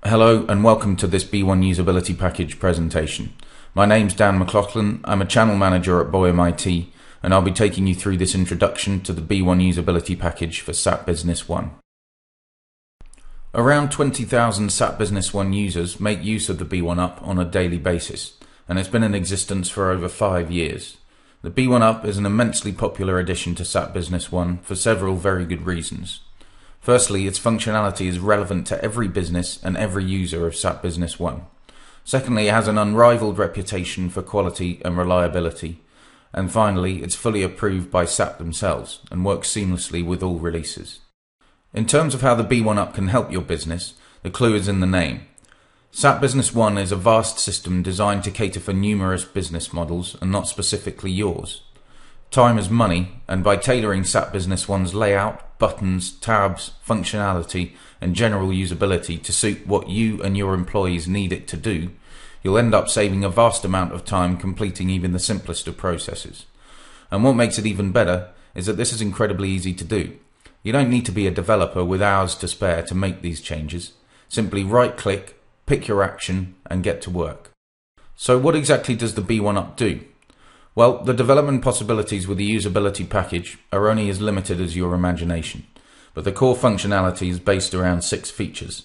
Hello and welcome to this B1 Usability Package presentation. My name's Dan McLaughlin, I'm a Channel Manager at Boyum IT, and I'll be taking you through this introduction to the B1 Usability Package for SAP Business One. Around 20,000 SAP Business One users make use of the B1 Up on a daily basis, and it's been in existence for over 5 years. The B1 Up is an immensely popular addition to SAP Business One for several very good reasons. Firstly, its functionality is relevant to every business and every user of SAP Business One. Secondly, it has an unrivaled reputation for quality and reliability. And finally, it's fully approved by SAP themselves and works seamlessly with all releases. In terms of how the B1 Up can help your business, the clue is in the name. SAP Business One is a vast system designed to cater for numerous business models and not specifically yours. Time is money, and by tailoring SAP Business One's layout, buttons, tabs, functionality, and general usability to suit what you and your employees need it to do, you'll end up saving a vast amount of time completing even the simplest of processes. And what makes it even better is that this is incredibly easy to do. You don't need to be a developer with hours to spare to make these changes. Simply right-click, pick your action, and get to work. So what exactly does the B1 Up do? Well, the development possibilities with the usability package are only as limited as your imagination, but the core functionality is based around 6 features.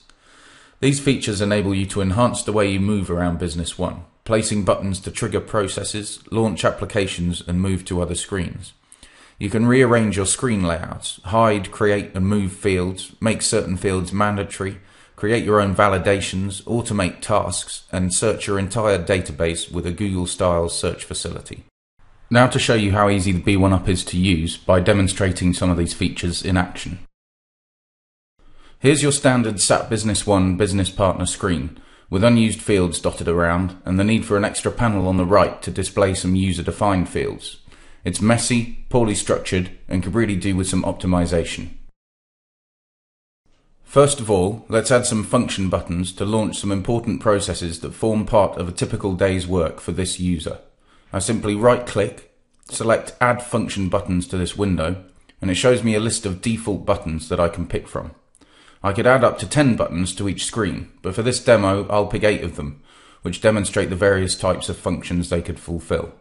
These features enable you to enhance the way you move around Business One, placing buttons to trigger processes, launch applications, and move to other screens. You can rearrange your screen layouts, hide, create, and move fields, make certain fields mandatory, create your own validations, automate tasks, and search your entire database with a Google-style search facility. Now to show you how easy the B1 Up is to use by demonstrating some of these features in action. Here's your standard SAP Business One business partner screen with unused fields dotted around and the need for an extra panel on the right to display some user-defined fields. It's messy, poorly structured, and could really do with some optimization. First of all, let's add some function buttons to launch some important processes that form part of a typical day's work for this user. I simply right-click, select Add Function Buttons to this window, and it shows me a list of default buttons that I can pick from. I could add up to 10 buttons to each screen, but for this demo I'll pick 8 of them, which demonstrate the various types of functions they could fulfill.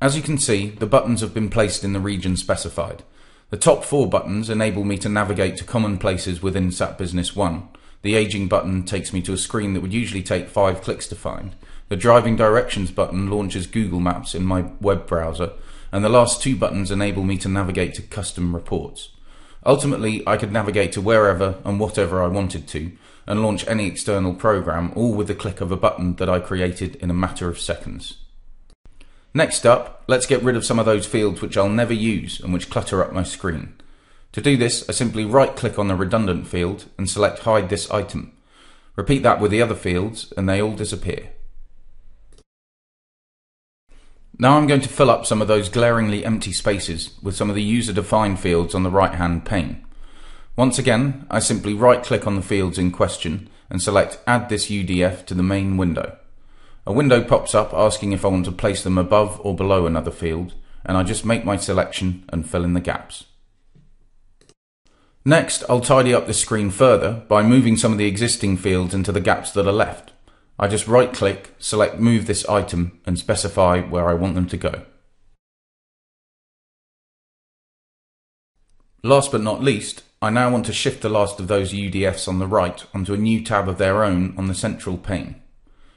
As you can see, the buttons have been placed in the region specified. The top 4 buttons enable me to navigate to common places within SAP Business One. The aging button takes me to a screen that would usually take 5 clicks to find. The driving directions button launches Google Maps in my web browser, and the last 2 buttons enable me to navigate to custom reports. Ultimately, I could navigate to wherever and whatever I wanted to, and launch any external program, all with the click of a button that I created in a matter of seconds. Next up, let's get rid of some of those fields which I'll never use and which clutter up my screen. To do this, I simply right-click on the redundant field and select Hide this item. Repeat that with the other fields and they all disappear. Now I'm going to fill up some of those glaringly empty spaces with some of the user-defined fields on the right-hand pane. Once again, I simply right-click on the fields in question and select Add this UDF to the main window. A window pops up asking if I want to place them above or below another field, and I just make my selection and fill in the gaps. Next, I'll tidy up this screen further by moving some of the existing fields into the gaps that are left. I just right-click, select Move this item, and specify where I want them to go. Last but not least, I now want to shift the last of those UDFs on the right onto a new tab of their own on the central pane.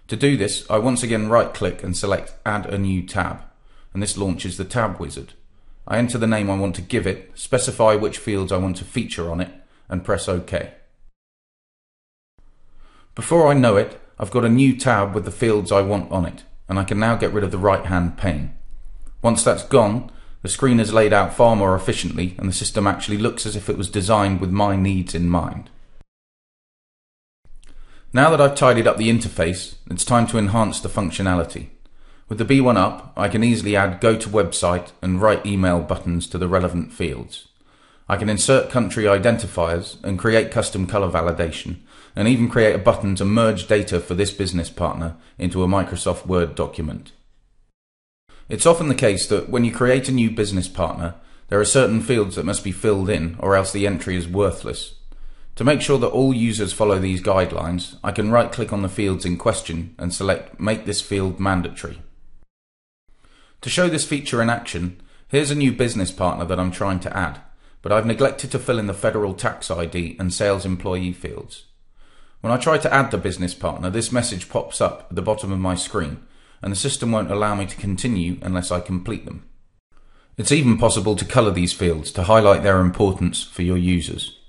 To do this, I once again right-click and select Add a new tab, and this launches the tab wizard. I enter the name I want to give it, specify which fields I want to feature on it, and press OK. Before I know it, I've got a new tab with the fields I want on it, and I can now get rid of the right-hand pane. Once that's gone, the screen is laid out far more efficiently, and the system actually looks as if it was designed with my needs in mind. Now that I've tidied up the interface, it's time to enhance the functionality. With the B1 Up, I can easily add Go to Website and Write Email buttons to the relevant fields. I can insert country identifiers and create custom color validation, and even create a button to merge data for this business partner into a Microsoft Word document. It's often the case that when you create a new business partner, there are certain fields that must be filled in or else the entry is worthless. To make sure that all users follow these guidelines, I can right-click on the fields in question and select Make this field mandatory. To show this feature in action, here's a new business partner that I'm trying to add, but I've neglected to fill in the federal tax ID and sales employee fields. When I try to add the business partner, this message pops up at the bottom of my screen, and the system won't allow me to continue unless I complete them. It's even possible to colour these fields to highlight their importance for your users.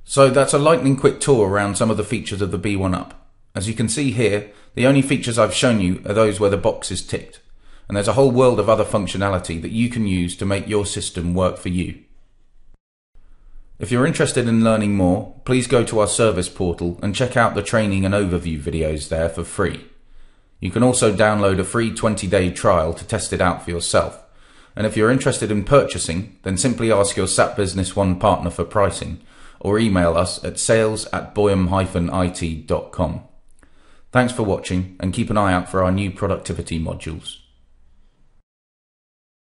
So that's a lightning quick tour around some of the features of the B1 Up. As you can see here, the only features I've shown you are those where the box is ticked, and there's a whole world of other functionality that you can use to make your system work for you. If you're interested in learning more, please go to our service portal and check out the training and overview videos there for free. You can also download a free 20-day trial to test it out for yourself. And if you're interested in purchasing, then simply ask your SAP Business One partner for pricing, or email us at sales@boyum-it.com. Thanks for watching, and keep an eye out for our new productivity modules.